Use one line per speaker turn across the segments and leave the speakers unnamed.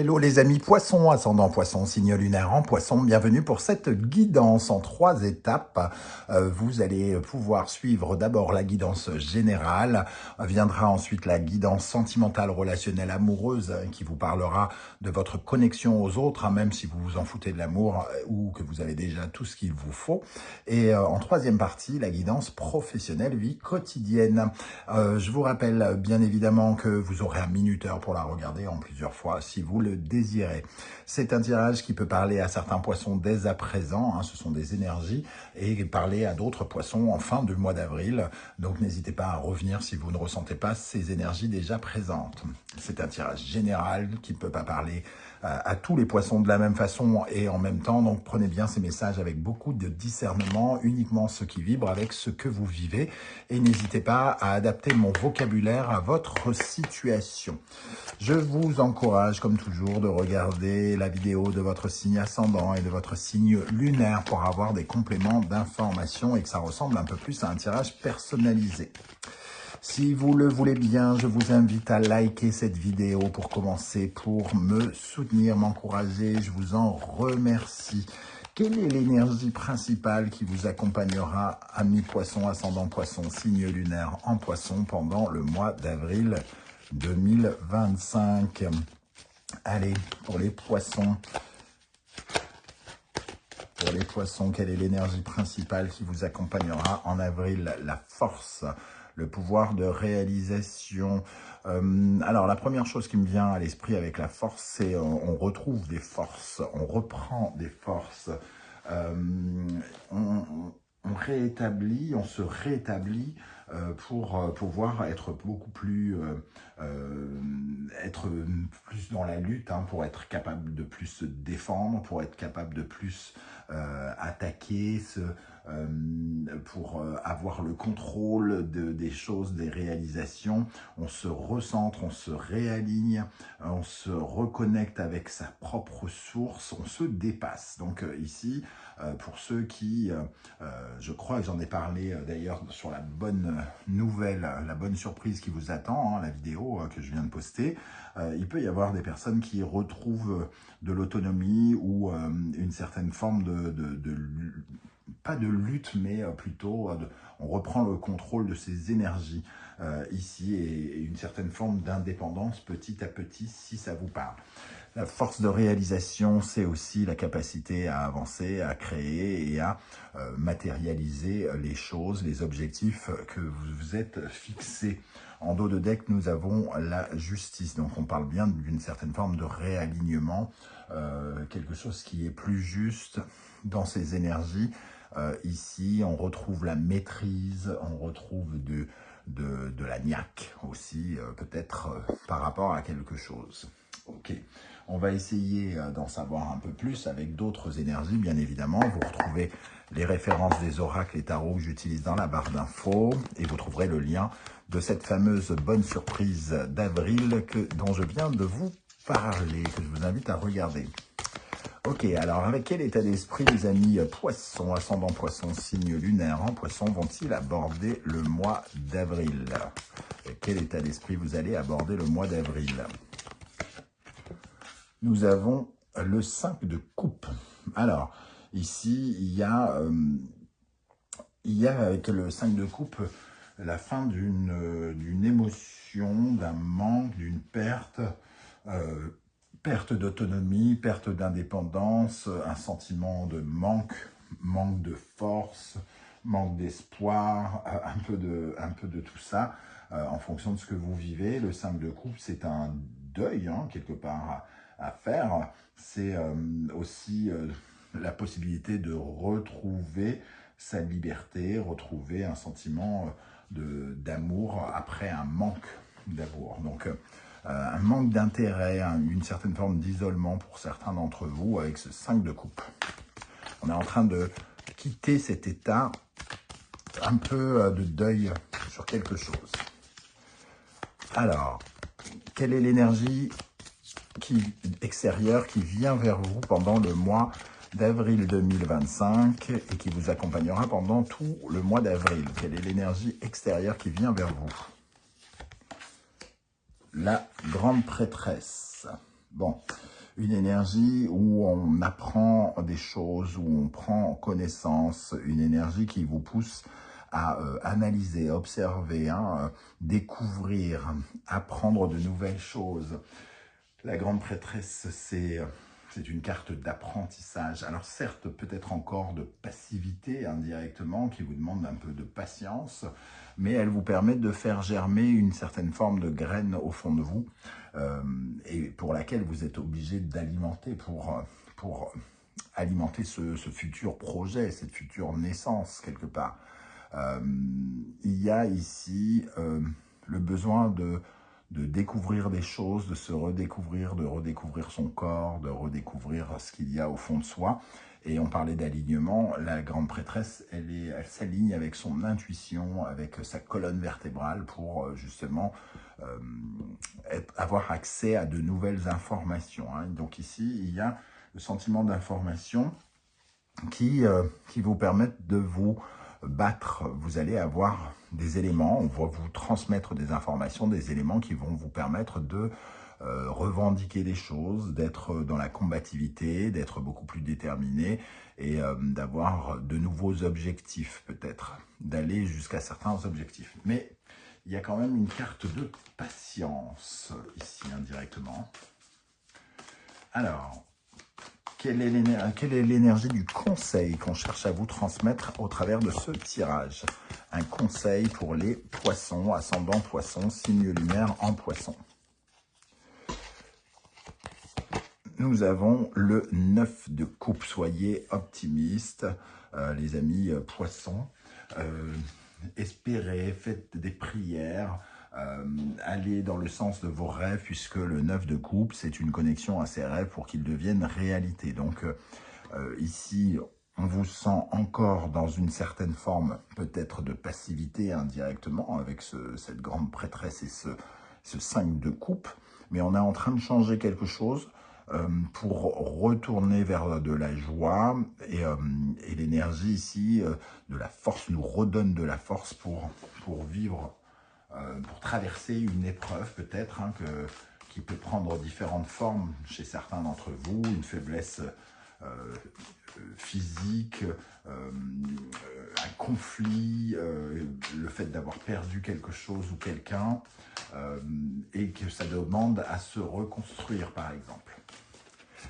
Hello les amis poissons, ascendant poisson, signe lunaire en poisson, bienvenue pour cette guidance en 3 étapes. Vous allez pouvoir suivre d'abord la guidance générale, viendra ensuite la guidance sentimentale, relationnelle, amoureuse, qui vous parlera de votre connexion aux autres, même si vous vous en foutez de l'amour ou que vous avez déjà tout ce qu'il vous faut. Et en troisième partie, la guidance professionnelle, vie quotidienne. Je vous rappelle bien évidemment que vous aurez un minuteur pour la regarder en plusieurs fois si vous le désirez. C'est un tirage qui peut parler à certains poissons dès à présent, ce sont des énergies, et parler à d'autres poissons en fin du mois d'avril. Donc n'hésitez pas à revenir si vous ne ressentez pas ces énergies déjà présentes. C'est un tirage général qui ne peut pas parler à tous les poissons de la même façon et en même temps. Donc prenez bien ces messages avec beaucoup de discernement, uniquement ceux qui vibrent avec ce que vous vivez. Et n'hésitez pas à adapter mon vocabulaire à votre situation. Je vous encourage, comme toujours, de regarder la vidéo de votre signe ascendant et de votre signe lunaire pour avoir des compléments d'information et que ça ressemble un peu plus à un tirage personnalisé. Si vous le voulez bien, je vous invite à liker cette vidéo pour commencer, pour me soutenir, m'encourager. Je vous en remercie. Quelle est l'énergie principale qui vous accompagnera, amis poissons, ascendant poisson, signe lunaire en poisson, pendant le mois d'avril 2025? Allez, pour les poissons, quelle est l'énergie principale qui vous accompagnera en avril? La force, le pouvoir de réalisation. Alors, la première chose qui me vient à l'esprit avec la force, c'est on retrouve des forces, on reprend des forces, on réétablit, on se réétablit pour pouvoir être beaucoup plus, être plus dans la lutte, pour être capable de plus se défendre, pour être capable de plus attaquer, pour avoir le contrôle des choses, des réalisations. On se recentre, on se réaligne, on se reconnecte avec sa propre source, on se dépasse. Donc ici, pour ceux qui, je crois que j'en ai parlé d'ailleurs sur la bonne nouvelle, la bonne surprise qui vous attend, la vidéo que je viens de poster, il peut y avoir des personnes qui retrouvent de l'autonomie ou une certaine forme pas de lutte, mais plutôt on reprend le contrôle de ses énergies ici et une certaine forme d'indépendance petit à petit, si ça vous parle. La force de réalisation, c'est aussi la capacité à avancer, à créer et à matérialiser les choses, les objectifs que vous vous êtes fixés. En dos de deck, nous avons la justice. Donc, on parle bien d'une certaine forme de réalignement, quelque chose qui est plus juste dans ses énergies. Ici, on retrouve la maîtrise, on retrouve de la niaque aussi, peut-être par rapport à quelque chose. Ok, on va essayer d'en savoir un peu plus avec d'autres énergies, bien évidemment. Vous retrouvez les références des oracles et tarots que j'utilise dans la barre d'infos et vous trouverez le lien de cette fameuse bonne surprise d'avril dont je viens de vous parler, que je vous invite à regarder. Ok, alors avec quel état d'esprit les amis poissons, ascendant poisson, signe lunaire en poisson, vont-ils aborder le mois d'avril? Quel état d'esprit vous allez aborder le mois d'avril? Nous avons le 5 de coupe. Alors, ici, il y a avec le 5 de coupe la fin d'une émotion, d'un manque, d'une perte, perte d'autonomie, perte d'indépendance, un sentiment de manque de force, manque d'espoir, un peu de tout ça, en fonction de ce que vous vivez. Le 5 de coupe, c'est un deuil, quelque part, à faire. C'est aussi la possibilité de retrouver sa liberté, retrouver un sentiment d'amour après un manque d'amour. Donc, un manque d'intérêt, une certaine forme d'isolement pour certains d'entre vous avec ce 5 de coupe. On est en train de quitter cet état un peu de deuil sur quelque chose. Alors, quelle est l'énergie extérieure qui vient vers vous pendant le mois d'avril 2025 et qui vous accompagnera pendant tout le mois d'avril? Quelle est l'énergie extérieure qui vient vers vous? La grande prêtresse. Bon, Une énergie où on apprend des choses, où on prend connaissance, une énergie qui vous pousse à analyser, observer, hein, découvrir, apprendre de nouvelles choses. La grande prêtresse, c'est une carte d'apprentissage. Alors certes, peut-être encore de passivité indirectement, qui vous demande un peu de patience, mais elle vous permet de faire germer une certaine forme de graine au fond de vous, et pour laquelle vous êtes obligé d'alimenter pour alimenter ce futur projet, cette future naissance quelque part. Il y a ici le besoin de découvrir des choses, de se redécouvrir, de redécouvrir son corps, de redécouvrir ce qu'il y a au fond de soi. Et on parlait d'alignement, la grande prêtresse, elle s'aligne avec son intuition, avec sa colonne vertébrale pour justement avoir accès à de nouvelles informations. Hein. Donc ici, il y a le sentiment d'information qui vous permettent de vous battre. Vous allez avoir des éléments, on va vous transmettre des informations, des éléments qui vont vous permettre de revendiquer des choses, d'être dans la combativité, d'être beaucoup plus déterminé et d'avoir de nouveaux objectifs peut-être, d'aller jusqu'à certains objectifs. Mais il y a quand même une carte de patience ici indirectement. Alors, quelle est l'énergie du conseil qu'on cherche à vous transmettre au travers de ce tirage? Un conseil pour les poissons, ascendant poisson, signe lunaire en poisson. Nous avons le 9 de coupe. Soyez optimistes, les amis poissons. Espérez, faites des prières. Allez dans le sens de vos rêves, puisque le 9 de coupe, c'est une connexion à ces rêves pour qu'ils deviennent réalité. Donc ici, on vous sent encore dans une certaine forme peut-être de passivité indirectement avec cette grande prêtresse et ce 5 de coupe, mais on est en train de changer quelque chose pour retourner vers de la joie et l'énergie ici de la force nous redonne de la force pour vivre, pour traverser une épreuve peut-être hein, qui peut prendre différentes formes chez certains d'entre vous, une faiblesse physique, un conflit, le fait d'avoir perdu quelque chose ou quelqu'un, et que ça demande à se reconstruire par exemple.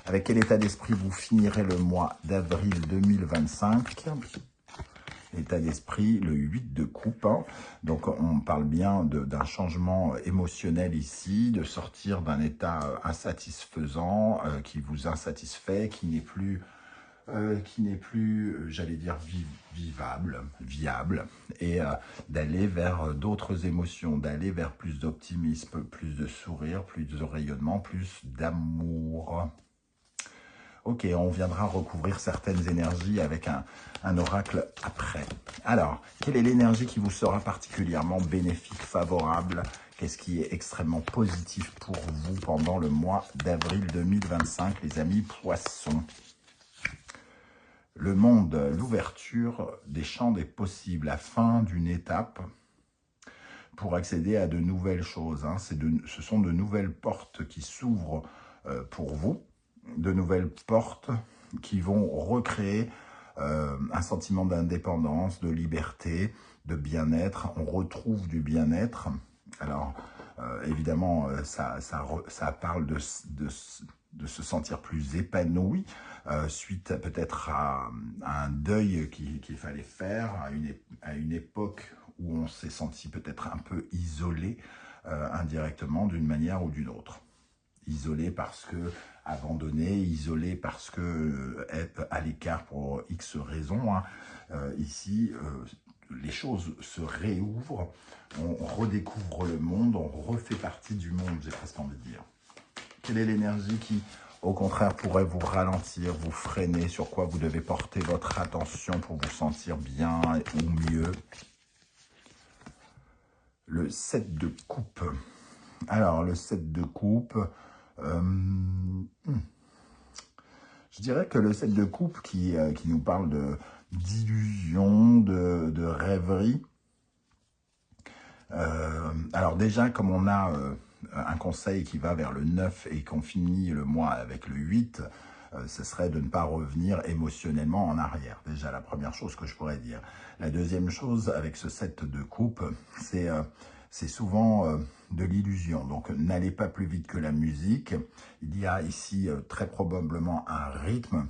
Avec quel état d'esprit vous finirez le mois d'avril 2025 ? État d'esprit, le 8 de coupe. Hein. Donc, on parle bien d'un changement émotionnel ici, de sortir d'un état insatisfaisant, qui vous insatisfait, qui n'est plus, j'allais dire, viable, et d'aller vers d'autres émotions, d'aller vers plus d'optimisme, plus de sourire, plus de rayonnement, plus d'amour. Ok, on viendra recouvrir certaines énergies avec un oracle après. Alors, quelle est l'énergie qui vous sera particulièrement bénéfique, favorable? Qu'est-ce qui est extrêmement positif pour vous pendant le mois d'avril 2025, les amis poissons? Le monde, l'ouverture des champs des possibles, la fin d'une étape pour accéder à de nouvelles choses. Hein. Ce sont de nouvelles portes qui s'ouvrent pour vous. De nouvelles portes qui vont recréer un sentiment d'indépendance, de liberté, de bien-être. On retrouve du bien-être. Alors, évidemment, ça parle de se sentir plus épanoui, suite peut-être à un deuil qu'il fallait faire, à une époque où on s'est senti peut-être un peu isolé, indirectement, d'une manière ou d'une autre. Isolé parce que abandonné, isolé parce que être à l'écart pour X raisons. Hein. Ici, les choses se réouvrent, on redécouvre le monde, on refait partie du monde, j'ai presque envie de dire. Quelle est l'énergie qui, au contraire, pourrait vous ralentir, vous freiner, sur quoi vous devez porter votre attention pour vous sentir bien ou mieux? Le 7 de coupe. Alors, le 7 de coupe... je dirais que le 7 de coupe qui nous parle d'illusion, de rêverie. Alors déjà, comme on a un conseil qui va vers le 9 et qu'on finit le mois avec le 8, ce serait de ne pas revenir émotionnellement en arrière. Déjà, la première chose que je pourrais dire. La deuxième chose, avec ce 7 de coupe, c'est souvent de l'illusion. Donc, n'allez pas plus vite que la musique. Il y a ici très probablement un rythme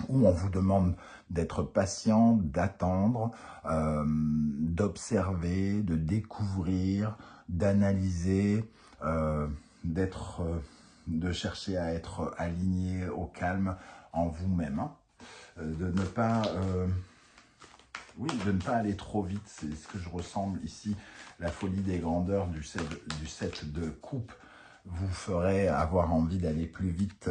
où on vous demande d'être patient, d'attendre, d'observer, de découvrir, d'analyser, de chercher à être aligné au calme en vous-même, hein. De ne pas, de ne pas aller trop vite, c'est ce que je ressemble ici. La folie des grandeurs du 7 de coupe vous ferait avoir envie d'aller plus vite,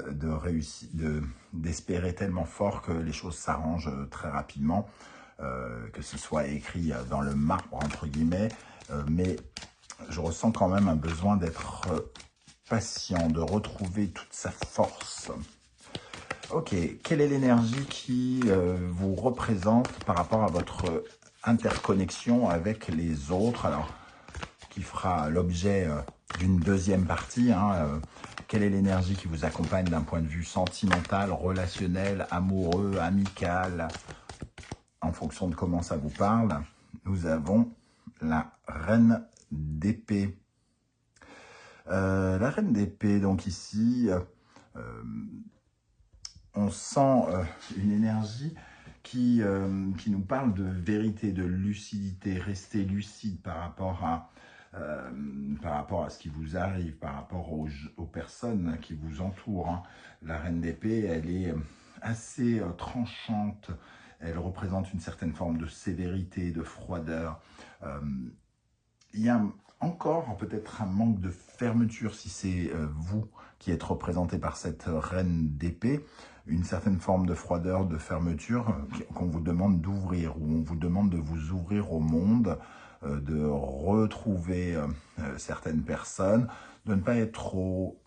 d'espérer tellement fort que les choses s'arrangent très rapidement, que ce soit écrit dans le marbre, entre guillemets, mais je ressens quand même un besoin d'être patient, de retrouver toute sa force. Ok, quelle est l'énergie qui vous représente par rapport à votre interconnexion avec les autres, alors qui fera l'objet d'une deuxième partie, hein, quelle est l'énergie qui vous accompagne d'un point de vue sentimental, relationnel, amoureux, amical, en fonction de comment ça vous parle. Nous avons la reine d'épée. La reine d'épée, donc ici, on sent une énergie qui nous parle de vérité, de lucidité, rester lucide par rapport à ce qui vous arrive, par rapport aux personnes qui vous entourent, hein. La reine d'épée, elle est assez tranchante, elle représente une certaine forme de sévérité, de froideur. Il y a encore peut-être un manque de fermeture si c'est vous qui êtes représenté par cette reine d'épée, une certaine forme de froideur, de fermeture qu'on vous demande d'ouvrir, ou on vous demande de vous ouvrir au monde, de retrouver certaines personnes, de ne pas être trop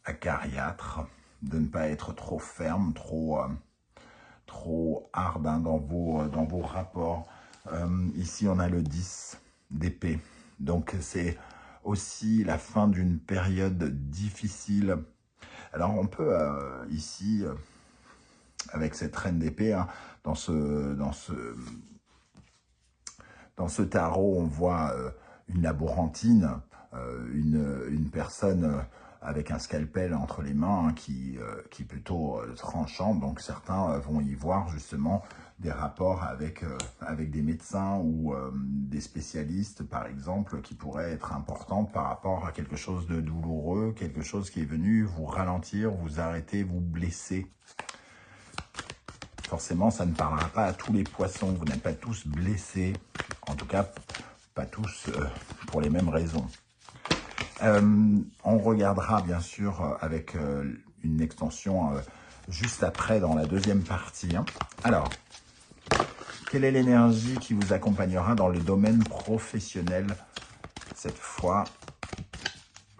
acariâtre, de ne pas être trop ferme, trop hard, hein, dans vos rapports. Ici, on a le 10 d'épée. Donc, c'est aussi la fin d'une période difficile. Alors, on peut ici, avec cette reine d'épée, hein, dans ce tarot, on voit une laborantine, une personne avec un scalpel entre les mains, hein, qui est plutôt tranchante. Donc certains vont y voir justement des rapports avec des médecins ou des spécialistes, par exemple, qui pourraient être importants par rapport à quelque chose de douloureux, quelque chose qui est venu vous ralentir, vous arrêter, vous blesser. Forcément, ça ne parlera pas à tous les poissons. Vous n'êtes pas tous blessés. En tout cas, pas tous pour les mêmes raisons. On regardera bien sûr avec une extension juste après dans la deuxième partie, hein. Alors, quelle est l'énergie qui vous accompagnera dans le domaine professionnel cette fois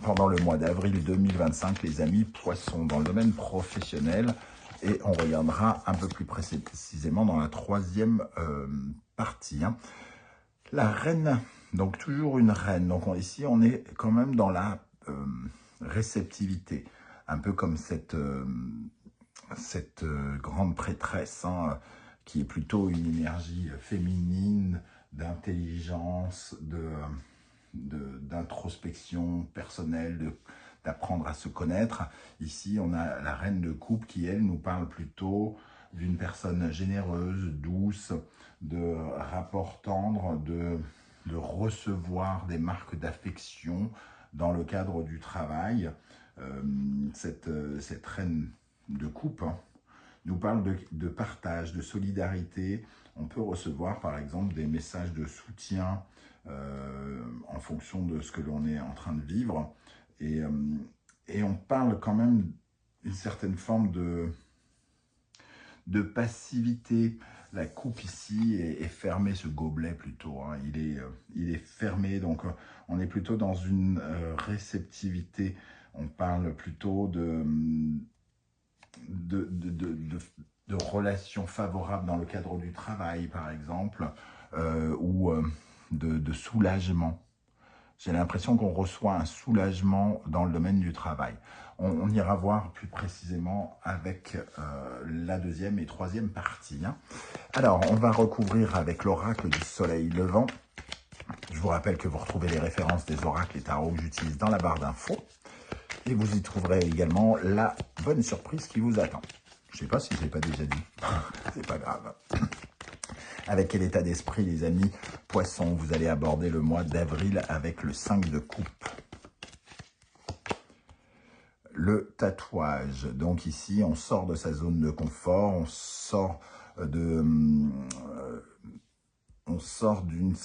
pendant le mois d'avril 2025, les amis poissons, dans le domaine professionnel? Et on regardera un peu plus précisément dans la troisième partie, hein. La reine, donc toujours une reine. Donc ici, on est quand même dans la réceptivité. Un peu comme cette grande prêtresse, hein, qui est plutôt une énergie féminine, d'intelligence, d'introspection personnelle, d'apprendre à se connaître. Ici, on a la reine de coupe qui, elle, nous parle plutôt d'une personne généreuse, douce, de rapport tendre, de recevoir des marques d'affection dans le cadre du travail. Cette reine de coupe, hein, nous parle de partage, de solidarité. On peut recevoir, par exemple, des messages de soutien en fonction de ce que l'on est en train de vivre. Et on parle quand même d'une certaine forme de passivité. La coupe ici est fermée, ce gobelet plutôt, hein. Il est fermé, donc on est plutôt dans une réceptivité. On parle plutôt de relations favorables dans le cadre du travail, par exemple, ou de soulagement. J'ai l'impression qu'on reçoit un soulagement dans le domaine du travail. On ira voir plus précisément avec la deuxième et troisième partie, hein. Alors, on va recouvrir avec l'oracle du soleil levant. Je vous rappelle que vous retrouvez les références des oracles et tarots que j'utilise dans la barre d'infos. Et vous y trouverez également la bonne surprise qui vous attend. Je ne sais pas si je ne l'ai pas déjà dit. C'est pas grave. Avec quel état d'esprit, les amis poissons, vous allez aborder le mois d'avril avec le 5 de coupe. Le tatouage. Donc ici, on sort de sa zone de confort, on sort d'une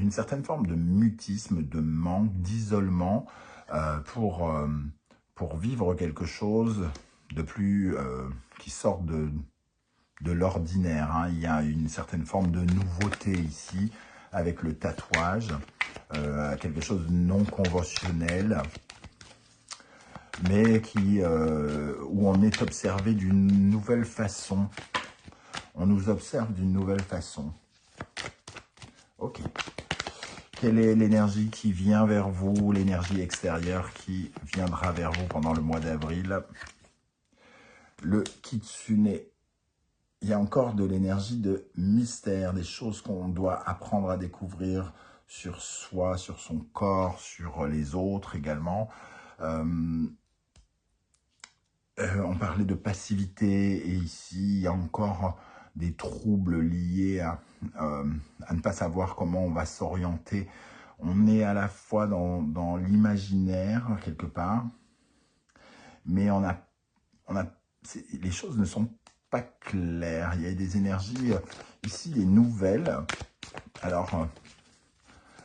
certaine forme de mutisme, de manque, d'isolement pour vivre quelque chose de plus qui sort de l'ordinaire, hein. Il y a une certaine forme de nouveauté ici avec le tatouage, quelque chose de non conventionnel, mais où on est observé d'une nouvelle façon. On nous observe d'une nouvelle façon. Ok. Quelle est l'énergie qui vient vers vous, l'énergie extérieure qui viendra vers vous pendant le mois d'avril? Le Kitsune. Il y a encore de l'énergie de mystère, des choses qu'on doit apprendre à découvrir sur soi, sur son corps, sur les autres également. On parlait de passivité et ici, il y a encore des troubles liés à ne pas savoir comment on va s'orienter. On est à la fois dans l'imaginaire, quelque part, mais les choses ne sont pas claires. Il y a des énergies, ici, des nouvelles. Alors,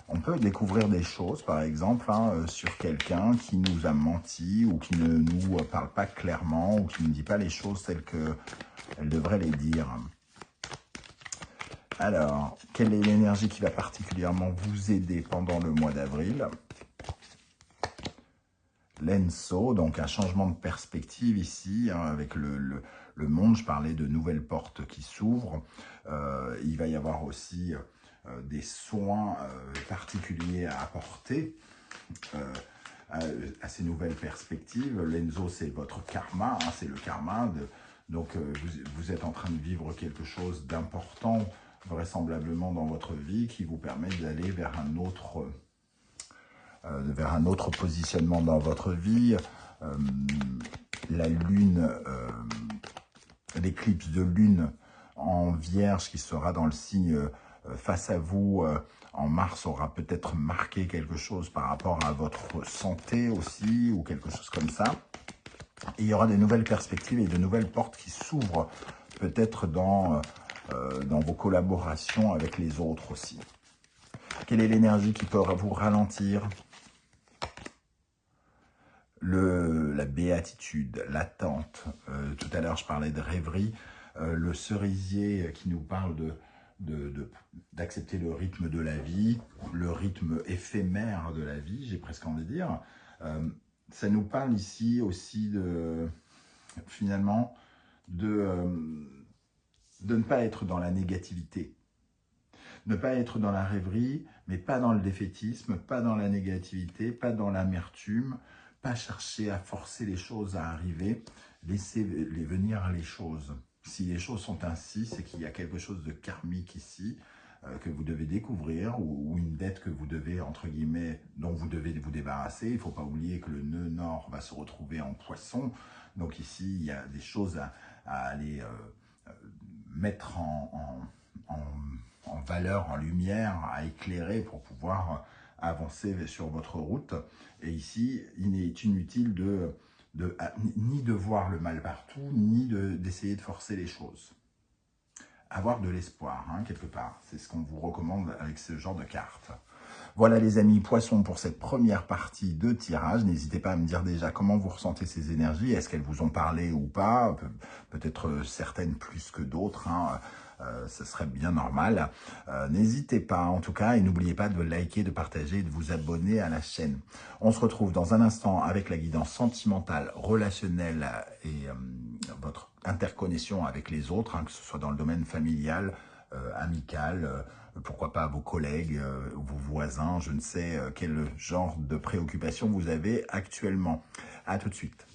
on peut découvrir des choses, par exemple, hein, sur quelqu'un qui nous a menti ou qui ne nous parle pas clairement ou qui ne dit pas les choses telles qu'elle devrait les dire. Alors, quelle est l'énergie qui va particulièrement vous aider pendant le mois d'avril? L'Enso, donc un changement de perspective ici, hein, avec le monde. Je parlais de nouvelles portes qui s'ouvrent. Il va y avoir aussi des soins particuliers à apporter à ces nouvelles perspectives. L'Enso, c'est votre karma, hein, c'est le karma. Donc, vous êtes en train de vivre quelque chose d'important, vraisemblablement dans votre vie, qui vous permet d'aller vers un autre positionnement dans votre vie. La lune, l'éclipse de lune en Vierge qui sera dans le signe face à vous en mars aura peut-être marqué quelque chose par rapport à votre santé aussi, ou quelque chose comme ça. Et il y aura de nouvelles perspectives et de nouvelles portes qui s'ouvrent peut-être dans vos collaborations avec les autres aussi. Quelle est l'énergie qui peut vous ralentir? La béatitude, l'attente. Tout à l'heure, je parlais de rêverie. Le cerisier qui nous parle d'accepter le rythme de la vie, le rythme éphémère de la vie, j'ai presque envie de dire. Ça nous parle ici aussi finalement, de ne pas être dans la négativité. Ne pas être dans la rêverie, mais pas dans le défaitisme, pas dans la négativité, pas dans l'amertume, pas chercher à forcer les choses à arriver, laisser venir les choses. Si les choses sont ainsi, c'est qu'il y a quelque chose de karmique ici, que vous devez découvrir, ou une dette que vous devez, entre guillemets, dont vous devez vous débarrasser. Il ne faut pas oublier que le nœud nord va se retrouver en poisson. Donc ici, il y a des choses à aller mettre en valeur, en lumière, à éclairer pour pouvoir avancer sur votre route. Et ici, il est inutile ni de voir le mal partout, ni d'essayer de forcer les choses. Avoir de l'espoir, hein, quelque part. C'est ce qu'on vous recommande avec ce genre de carte. Voilà les amis poissons pour cette première partie de tirage. N'hésitez pas à me dire déjà comment vous ressentez ces énergies. Est-ce qu'elles vous ont parlé ou pas? Peut-être certaines plus que d'autres, hein. Ce serait bien normal. N'hésitez pas en tout cas et n'oubliez pas de liker, de partager et de vous abonner à la chaîne. On se retrouve dans un instant avec la guidance sentimentale, relationnelle et votre interconnexion avec les autres, hein, que ce soit dans le domaine familial, amical, pourquoi pas à vos collègues, vos voisins, je ne sais quel genre de préoccupation vous avez actuellement. À tout de suite.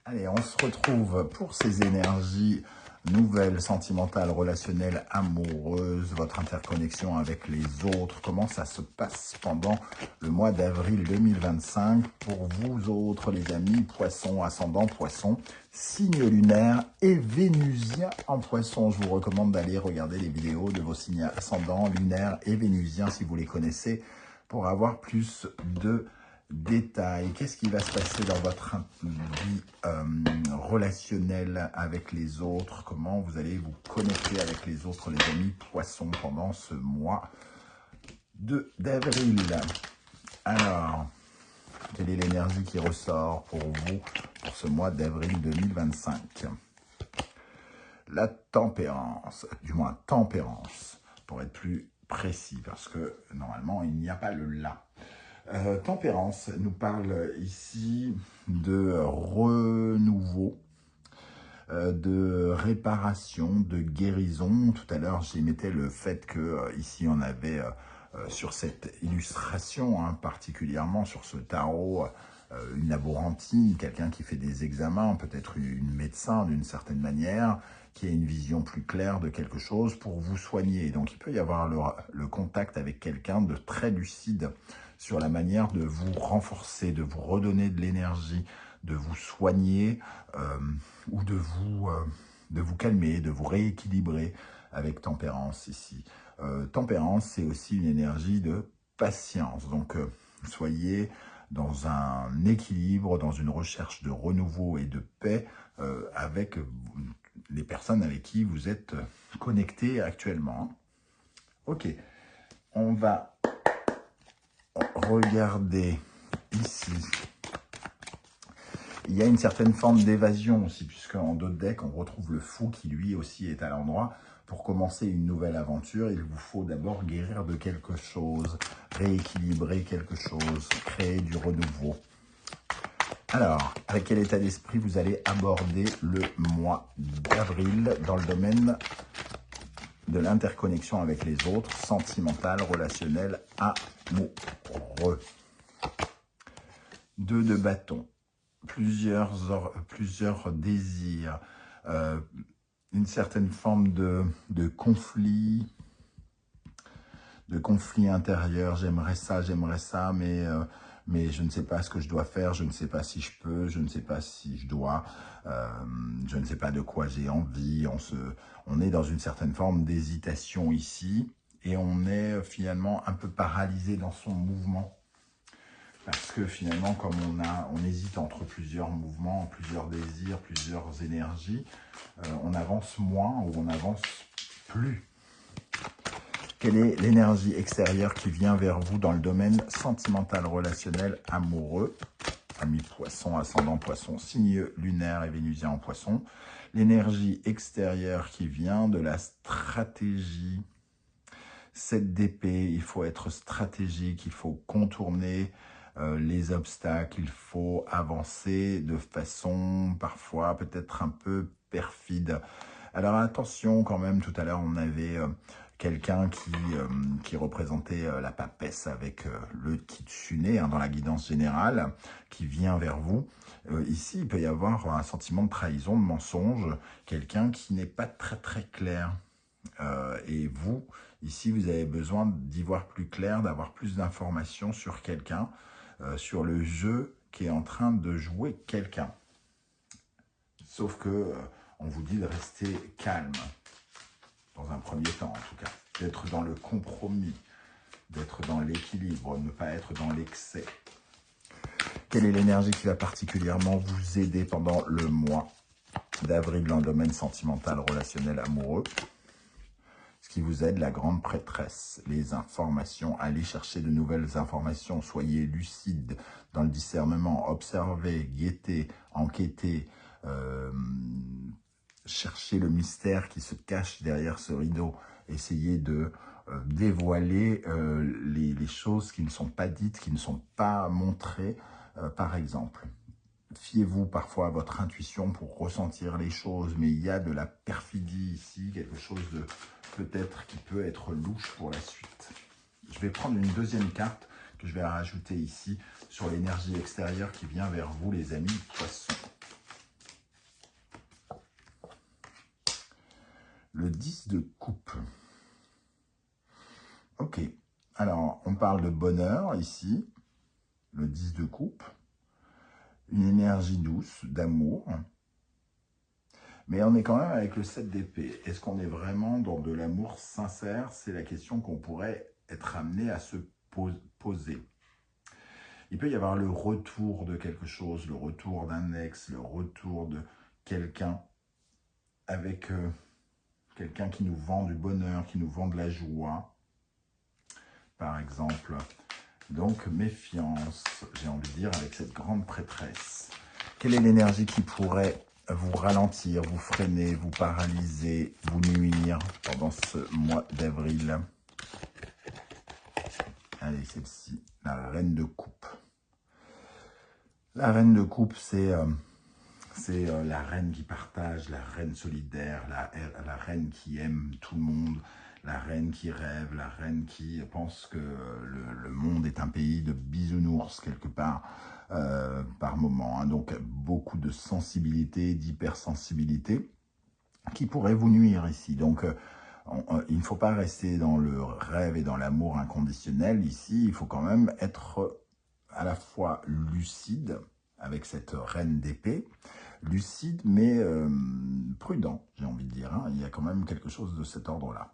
Allez, on se retrouve pour ces énergies nouvelles, sentimentales, relationnelles, amoureuses, votre interconnexion avec les autres. Comment ça se passe pendant le mois d'avril 2025 pour vous autres, les amis, poissons, ascendant poissons, signe lunaire et vénusien en poisson. Je vous recommande d'aller regarder les vidéos de vos signes ascendants, lunaires et vénusiens si vous les connaissez pour avoir plus de détails. Qu'est-ce qui va se passer dans votre vie relationnelle avec les autres? Comment vous allez vous connecter avec les autres, les amis poissons, pendant ce mois d'avril? Alors, quelle est l'énergie qui ressort pour vous pour ce mois d'avril 2025? La tempérance, du moins tempérance, pour être plus précis, parce que normalement, il n'y a pas le « la ». Tempérance nous parle ici de renouveau, de réparation, de guérison. Tout à l'heure, j'émettais le fait que ici on avait sur cette illustration, particulièrement sur ce tarot, une laborantine, quelqu'un qui fait des examens, peut-être une médecin d'une certaine manière, qui a une vision plus claire de quelque chose pour vous soigner. Donc il peut y avoir le contact avec quelqu'un de très lucide sur la manière de vous renforcer, de vous redonner de l'énergie, de vous soigner ou de vous calmer, de vous rééquilibrer avec tempérance ici. Tempérance, c'est aussi une énergie de patience. Donc, soyez dans un équilibre, dans une recherche de renouveau et de paix avec les personnes avec qui vous êtes connectés actuellement. Ok, on va regarder ici. Il y a une certaine forme d'évasion aussi, puisque en dos de deck, on retrouve le fou qui lui aussi est à l'endroit. Pour commencer une nouvelle aventure, il vous faut d'abord guérir de quelque chose, rééquilibrer quelque chose, créer du renouveau. Alors, avec quel état d'esprit vous allez aborder le mois d'avril dans le domaine de l'interconnexion avec les autres, sentimentale, relationnelle, amoureux? 2 de bâton, plusieurs désirs, une certaine forme de conflit intérieur. J'aimerais ça, mais je ne sais pas ce que je dois faire, je ne sais pas si je peux, je ne sais pas si je dois, je ne sais pas de quoi j'ai envie. On est dans une certaine forme d'hésitation ici, et on est finalement un peu paralysé dans son mouvement. Parce que finalement, comme on hésite entre plusieurs mouvements, plusieurs désirs, plusieurs énergies, on avance moins ou on avance plus. Quelle est l'énergie extérieure qui vient vers vous dans le domaine sentimental, relationnel, amoureux? Ami poisson, ascendant poisson, signe lunaire et vénusien en poisson. L'énergie extérieure qui vient de la stratégie. 7 d'épée, il faut être stratégique, il faut contourner les obstacles, il faut avancer de façon parfois peut-être un peu perfide. Alors attention quand même, tout à l'heure on avait quelqu'un qui représentait la papesse avec le kitsune dans la guidance générale, qui vient vers vous. Ici, il peut y avoir un sentiment de trahison, de mensonge, quelqu'un qui n'est pas très clair. Et vous, ici, vous avez besoin d'y voir plus clair, d'avoir plus d'informations sur quelqu'un, sur le jeu qui est en train de jouer quelqu'un. Sauf que on vous dit de rester calme, dans un premier temps en tout cas, d'être dans le compromis, d'être dans l'équilibre, ne pas être dans l'excès. Quelle est l'énergie qui va particulièrement vous aider pendant le mois d'avril dans le domaine sentimental, relationnel, amoureux? Ce qui vous aide, la grande prêtresse, les informations, allez chercher de nouvelles informations, soyez lucide dans le discernement, observez, guettez, enquêtez, cherchez le mystère qui se cache derrière ce rideau, essayez de dévoiler les choses qui ne sont pas dites, qui ne sont pas montrées, par exemple. fiez-vous parfois à votre intuition pour ressentir les choses, mais il y a de la perfidie ici, quelque chose de peut-être qui peut être louche pour la suite. Je vais prendre une deuxième carte que je vais rajouter ici sur l'énergie extérieure qui vient vers vous, les amis poissons. Le 10 de coupe. Ok, alors on parle de bonheur ici, le 10 de coupe, une énergie douce, d'amour, mais on est quand même avec le 7 d'épée. Est-ce qu'on est vraiment dans de l'amour sincère? C'est la question qu'on pourrait être amené à se poser. Il peut y avoir le retour de quelque chose, le retour d'un ex, le retour de quelqu'un avec quelqu'un qui nous vend du bonheur, qui nous vend de la joie, par exemple. Donc, méfiance, j'ai envie de dire, avec cette grande prêtresse. Quelle est l'énergie qui pourrait vous ralentir, vous freiner, vous paralyser, vous nuire pendant ce mois d'avril? Allez, celle-ci, la reine de coupe. La reine de coupe, c'est la reine qui partage, la reine solidaire, la reine qui aime tout le monde, la reine qui rêve, la reine qui pense que le monde est un pays de bisounours quelque part, par moment. Hein. Donc, beaucoup de sensibilité, d'hypersensibilité qui pourrait vous nuire ici. Donc, il ne faut pas rester dans le rêve et dans l'amour inconditionnel. Ici, il faut quand même être à la fois lucide, avec cette reine d'épée, lucide mais prudent, j'ai envie de dire. Hein. Il y a quand même quelque chose de cet ordre-là.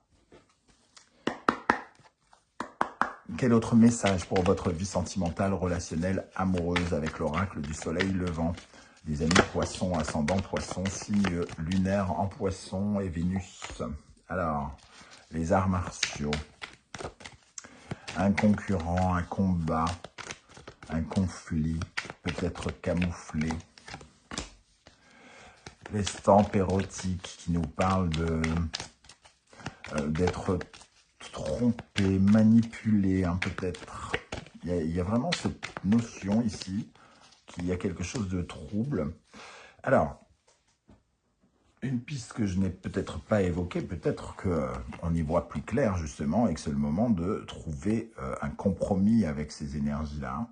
Quel autre message pour votre vie sentimentale, relationnelle, amoureuse avec l'oracle du soleil levant? Les amis poissons, ascendant poissons, signe lunaire en poissons et Vénus. Alors, les arts martiaux, un concurrent, un combat, un conflit, peut-être camouflé. L'estampe érotique qui nous parle d'être trompé, manipulé, hein, peut-être. Il y a vraiment cette notion ici qu'il y a quelque chose de trouble. Alors, une piste que je n'ai peut-être pas évoquée, peut-être qu'on y voit plus clair justement et que c'est le moment de trouver un compromis avec ces énergies-là.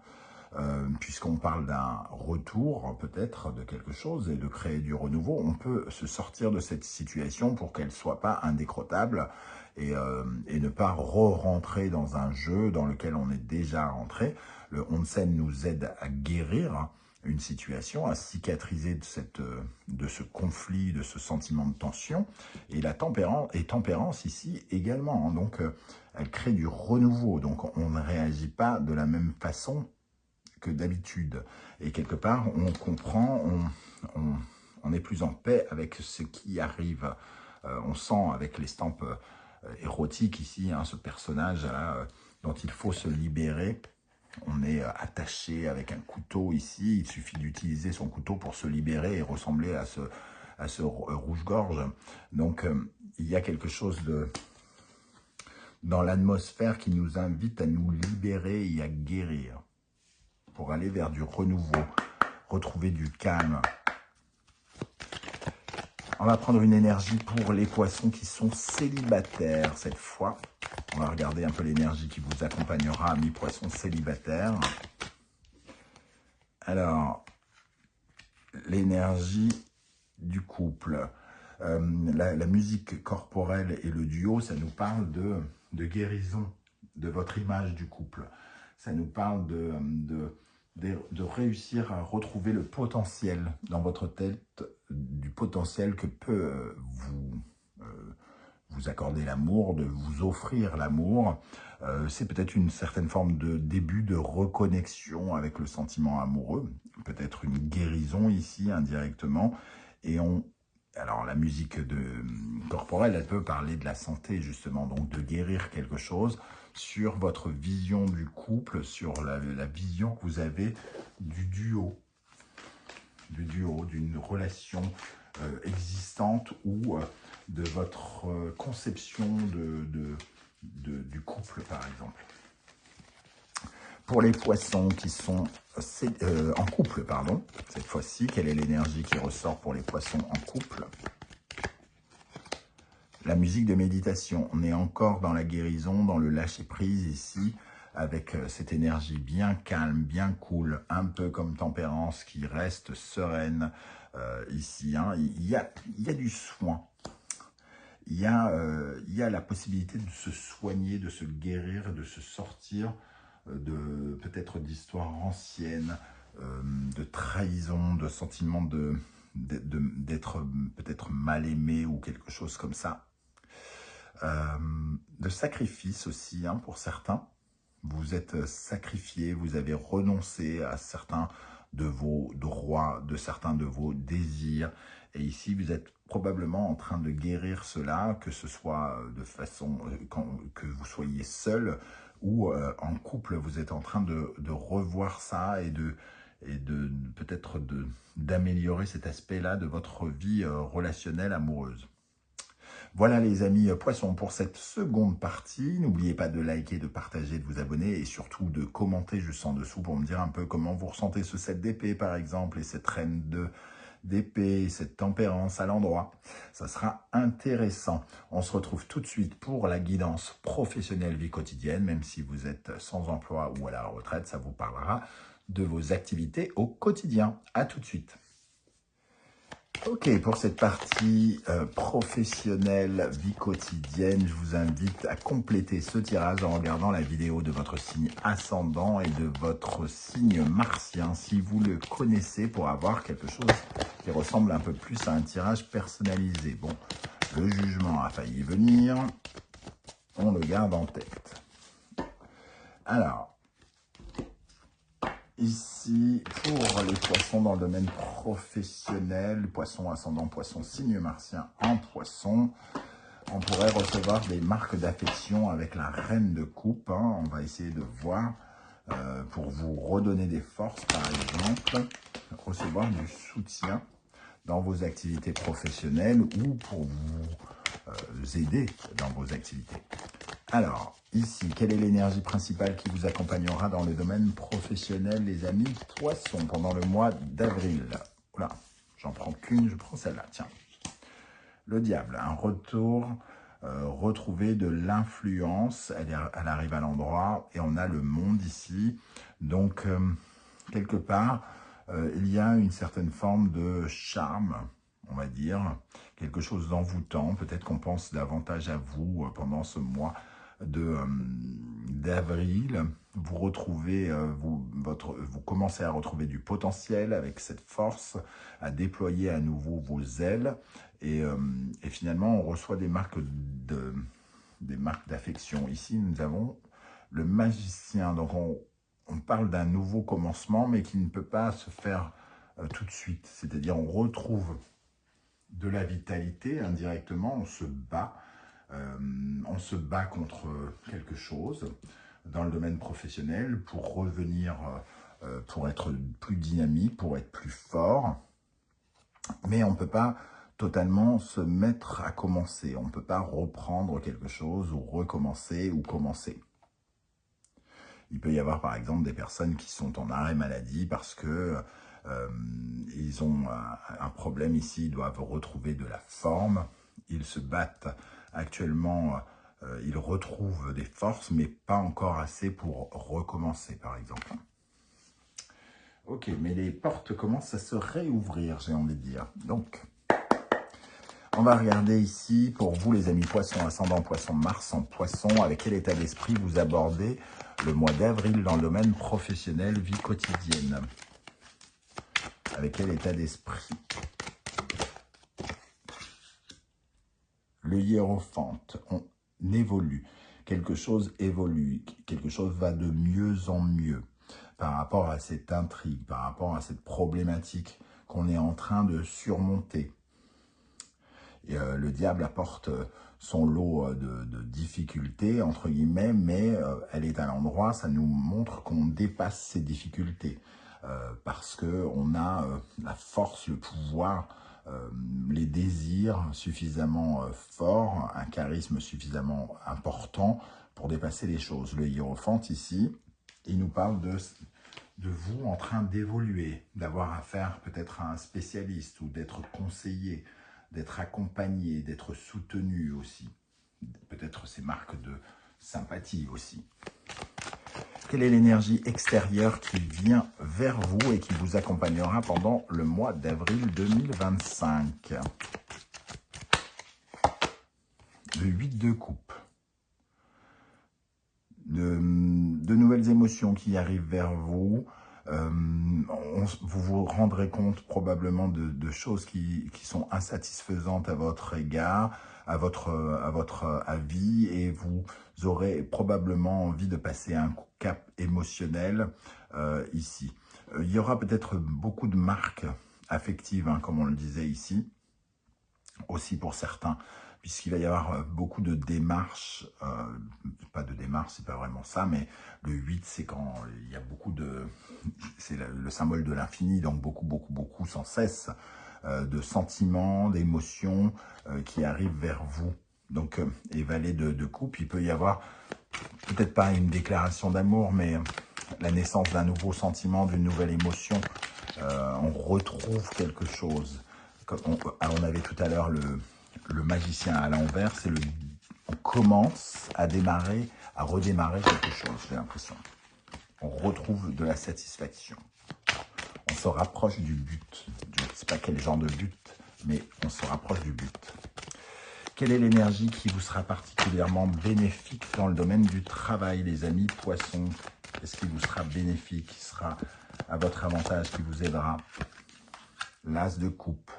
Puisqu'on parle d'un retour peut-être de quelque chose et de créer du renouveau, on peut se sortir de cette situation pour qu'elle ne soit pas indécrottable et ne pas re-rentrer dans un jeu dans lequel on est déjà rentré. Le Onsen nous aide à guérir une situation, à cicatriser de ce conflit, de ce sentiment de tension. Et la tempérance ici également. Donc, elle crée du renouveau. Donc, on ne réagit pas de la même façon que d'habitude. Et quelque part, on comprend, on est plus en paix avec ce qui arrive. On sent avec l'estampe érotique ici, hein, ce personnage là, dont il faut se libérer. On est attaché avec un couteau ici. Il suffit d'utiliser son couteau pour se libérer et ressembler à ce rouge-gorge. Donc, il y a quelque chose dans l'atmosphère qui nous invite à nous libérer et à guérir, pour aller vers du renouveau, retrouver du calme. On va prendre une énergie pour les poissons qui sont célibataires cette fois. On va regarder un peu l'énergie qui vous accompagnera, amis poissons célibataires. Alors, l'énergie du couple. La musique corporelle et le duo, ça nous parle de guérison de votre image du couple. Ça nous parle de réussir à retrouver le potentiel dans votre tête, du potentiel que peut vous accorder l'amour, de vous offrir l'amour. C'est peut-être une certaine forme de début de reconnexion avec le sentiment amoureux, peut-être une guérison ici indirectement. Et alors la musique corporelle, elle peut parler de la santé justement, donc de guérir quelque chose sur votre vision du couple, sur la vision que vous avez du duo, d'une relation existante ou de votre conception du couple, par exemple. Pour les poissons qui sont en couple, pardon. Cette fois-ci, quelle est l'énergie qui ressort pour les poissons en couple? La musique de méditation. On est encore dans la guérison, dans le lâcher-prise ici, avec cette énergie bien calme, bien cool, un peu comme Tempérance qui reste sereine ici. Hein. Il y a du soin. Il y a la possibilité de se soigner, de se guérir, de se sortir de peut-être d'histoires anciennes, de trahison, de sentiments d'être peut-être mal aimé ou quelque chose comme ça. De sacrifice aussi, hein, pour certains. Vous êtes sacrifié, vous avez renoncé à certains de vos droits, de certains de vos désirs. Et ici, vous êtes probablement en train de guérir cela, que ce soit de façon que vous soyez seul ou en couple, vous êtes en train de revoir ça et de peut-être d'améliorer cet aspect-là de votre vie relationnelle amoureuse. Voilà les amis poissons pour cette seconde partie. N'oubliez pas de liker, de partager, de vous abonner et surtout de commenter juste en dessous pour me dire un peu comment vous ressentez ce 7 d'épée par exemple et cette reine d'épée, cette tempérance à l'endroit. Ça sera intéressant. On se retrouve tout de suite pour la guidance professionnelle vie quotidienne, même si vous êtes sans emploi ou à la retraite, ça vous parlera de vos activités au quotidien. À tout de suite. Ok, pour cette partie professionnelle, vie quotidienne, je vous invite à compléter ce tirage en regardant la vidéo de votre signe ascendant et de votre signe martien, si vous le connaissez, pour avoir quelque chose qui ressemble un peu plus à un tirage personnalisé. Bon, le jugement a failli venir, on le garde en tête. Alors, ici, pour les poissons dans le domaine professionnel, poisson ascendant, poisson, signe martien en poisson, on pourrait recevoir des marques d'affection avec la reine de coupe. Hein. On va essayer de voir pour vous redonner des forces, par exemple, recevoir du soutien dans vos activités professionnelles ou pour vous aider dans vos activités. Alors, ici, quelle est l'énergie principale qui vous accompagnera dans le domaine professionnel, les amis poissons, pendant le mois d'avril? Oula, j'en prends qu'une, je prends celle-là, tiens. Le diable, un retour, retrouver de l'influence, elle arrive à l'endroit, et on a le monde ici. Donc, quelque part, il y a une certaine forme de charme, on va dire, quelque chose d'envoûtant. Peut-être qu'on pense davantage à vous pendant ce mois d'avril. Vous retrouvez, vous commencez à retrouver du potentiel avec cette force, à déployer à nouveau vos ailes. Et finalement, on reçoit des marques d'affection. Ici, nous avons le magicien. Donc, on parle d'un nouveau commencement, mais qui ne peut pas se faire tout de suite. C'est-à-dire, on retrouve de la vitalité indirectement, on se bat contre quelque chose dans le domaine professionnel pour revenir, pour être plus dynamique, pour être plus fort. Mais on ne peut pas totalement se mettre à commencer. On ne peut pas reprendre quelque chose ou recommencer ou commencer. Il peut y avoir par exemple des personnes qui sont en arrêt maladie parce que ils ont un problème ici, ils doivent retrouver de la forme. Ils se battent actuellement, ils retrouvent des forces, mais pas encore assez pour recommencer par exemple. Ok, mais les portes commencent à se réouvrir, j'ai envie de dire. Donc, on va regarder ici, pour vous les amis poissons, ascendant poisson, Mars en poisson, avec quel état d'esprit vous abordez le mois d'avril dans le domaine professionnel, vie quotidienne. Avec quel état d'esprit? Le hiérophante, on évolue, quelque chose évolue, quelque chose va de mieux en mieux par rapport à cette intrigue, par rapport à cette problématique qu'on est en train de surmonter. Et, le diable apporte son lot de difficultés, entre guillemets, mais elle est à l'endroit, ça nous montre qu'on dépasse ces difficultés. Parce qu'on a la force, le pouvoir, les désirs suffisamment forts, un charisme suffisamment important pour dépasser les choses. Le hiérophante ici, il nous parle de vous en train d'évoluer, d'avoir affaire peut-être à un spécialiste ou d'être conseillé, d'être accompagné, d'être soutenu aussi. Peut-être ces marques de sympathie aussi. Quelle est l'énergie extérieure qui vient vers vous et qui vous accompagnera pendant le mois d'avril 2025? Le 8 de coupe. De nouvelles émotions qui arrivent vers vous. Vous vous rendrez compte probablement de choses qui sont insatisfaisantes à votre égard, à votre avis, et vous aurez probablement envie de passer un cap émotionnel ici. Il y aura peut-être beaucoup de marques affectives, hein, comme on le disait ici, aussi pour certains, puisqu'il va y avoir beaucoup de démarches, pas de démarches, c'est pas vraiment ça, mais le 8, c'est quand il y a beaucoup de... C'est le symbole de l'infini, donc beaucoup, sans cesse, de sentiments, d'émotions qui arrivent vers vous. Donc, et valet de coupe, il peut y avoir, peut-être pas une déclaration d'amour, mais la naissance d'un nouveau sentiment, d'une nouvelle émotion. On retrouve quelque chose. Comme on avait tout à l'heure le magicien à l'envers, on commence à redémarrer quelque chose, j'ai l'impression. On retrouve de la satisfaction. On se rapproche du but. Je ne sais pas quel genre de but, mais on se rapproche du but. Quelle est l'énergie qui vous sera particulièrement bénéfique dans le domaine du travail, les amis poissons? Qu'est-ce qui vous sera bénéfique, qui sera à votre avantage, qui vous aidera? L'as de coupe.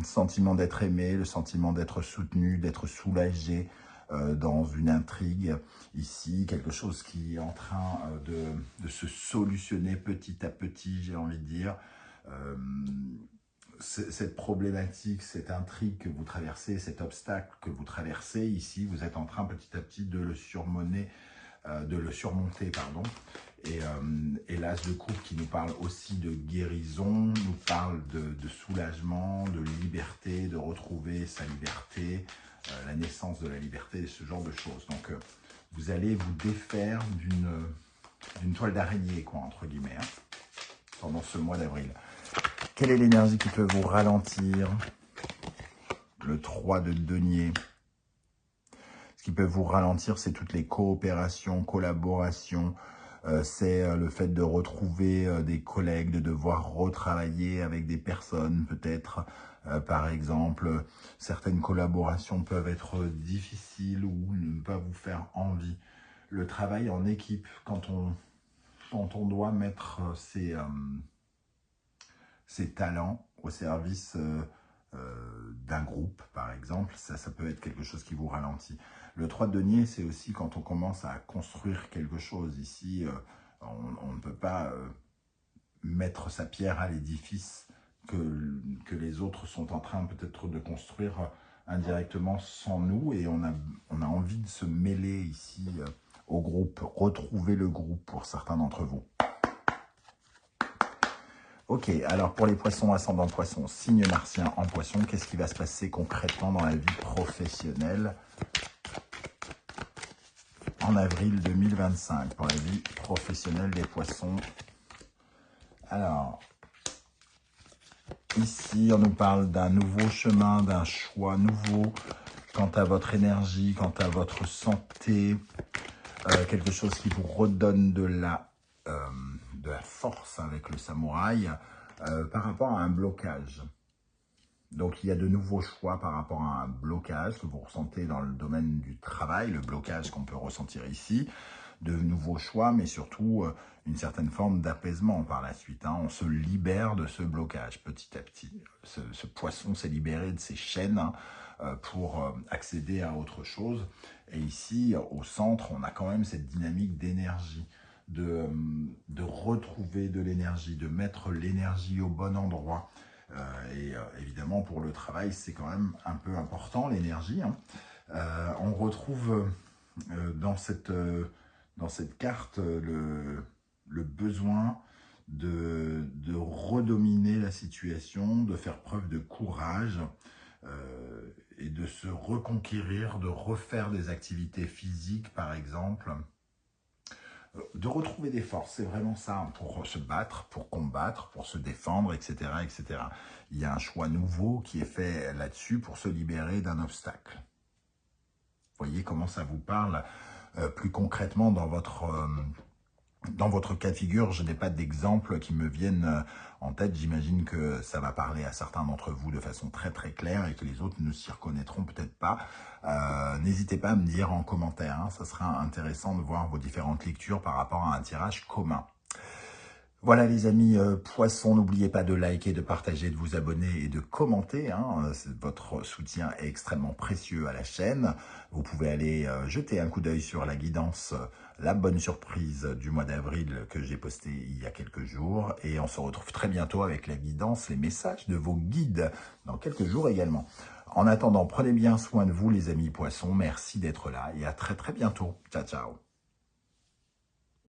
Sentiment d'être aimé, le sentiment d'être soutenu, d'être soulagé dans une intrigue. Ici, quelque chose qui est en train de se solutionner petit à petit, j'ai envie de dire. Cette problématique, cette intrigue que vous traversez, cet obstacle que vous traversez, ici, vous êtes en train petit à petit de le surmonter, pardon. Et l'as de coupe qui nous parle aussi de guérison, nous parle de soulagement, de liberté, de retrouver sa liberté, la naissance de la liberté, ce genre de choses. Donc, vous allez vous défaire d'une toile d'araignée, quoi, entre guillemets, hein, pendant ce mois d'avril. Quelle est l'énergie qui peut vous ralentir? Le 3 de denier. Ce qui peut vous ralentir, c'est toutes les coopérations, collaborations. C'est le fait de retrouver des collègues, de devoir retravailler avec des personnes peut-être. Par exemple, certaines collaborations peuvent être difficiles ou ne pas vous faire envie. Le travail en équipe, quand on doit mettre ses talents au service d'un groupe, par exemple, ça peut être quelque chose qui vous ralentit. Le 3 de denier, c'est aussi quand on commence à construire quelque chose. Ici, on ne peut pas mettre sa pierre à l'édifice que les autres sont en train peut-être de construire indirectement sans nous, et on a envie de se mêler ici au groupe, retrouver le groupe pour certains d'entre vous. Ok, alors pour les poissons, ascendant poisson, signe martien en poisson, qu'est-ce qui va se passer concrètement dans la vie professionnelle en avril 2025 pour la vie professionnelle des poissons? Alors, ici, on nous parle d'un nouveau chemin, d'un choix nouveau quant à votre énergie, quant à votre santé, quelque chose qui vous redonne de la force avec le samouraï par rapport à un blocage. Donc, il y a de nouveaux choix par rapport à un blocage que vous ressentez dans le domaine du travail, le blocage qu'on peut ressentir ici, de nouveaux choix, mais surtout une certaine forme d'apaisement par la suite. Hein. On se libère de ce blocage petit à petit. Ce poisson s'est libéré de ses chaînes pour accéder à autre chose. Et ici, au centre, on a quand même cette dynamique d'énergie, de retrouver de l'énergie, de mettre l'énergie au bon endroit. Évidemment, pour le travail, c'est quand même un peu important, l'énergie. Hein. On retrouve dans cette carte le besoin de redominer la situation, de faire preuve de courage et de se reconquérir, de refaire des activités physiques, par exemple, de retrouver des forces. C'est vraiment ça, hein, pour se battre, pour combattre, pour se défendre, etc., etc. Il y a un choix nouveau qui est fait là-dessus pour se libérer d'un obstacle. Voyez comment ça vous parle plus concrètement dans votre cas de figure. Je n'ai pas d'exemple qui me viennent en tête. J'imagine que ça va parler à certains d'entre vous de façon très très claire et que les autres ne s'y reconnaîtront peut-être pas. N'hésitez pas à me dire en commentaire, hein, ça sera intéressant de voir vos différentes lectures par rapport à un tirage commun. Voilà les amis poissons, n'oubliez pas de liker, de partager, de vous abonner et de commenter. Hein. Votre soutien est extrêmement précieux à la chaîne. Vous pouvez aller jeter un coup d'œil sur la guidance, la bonne surprise du mois d'avril que j'ai posté il y a quelques jours. Et on se retrouve très bientôt avec la guidance, les messages de vos guides dans quelques jours également. En attendant, prenez bien soin de vous les amis poissons. Merci d'être là et à très très bientôt. Ciao, ciao.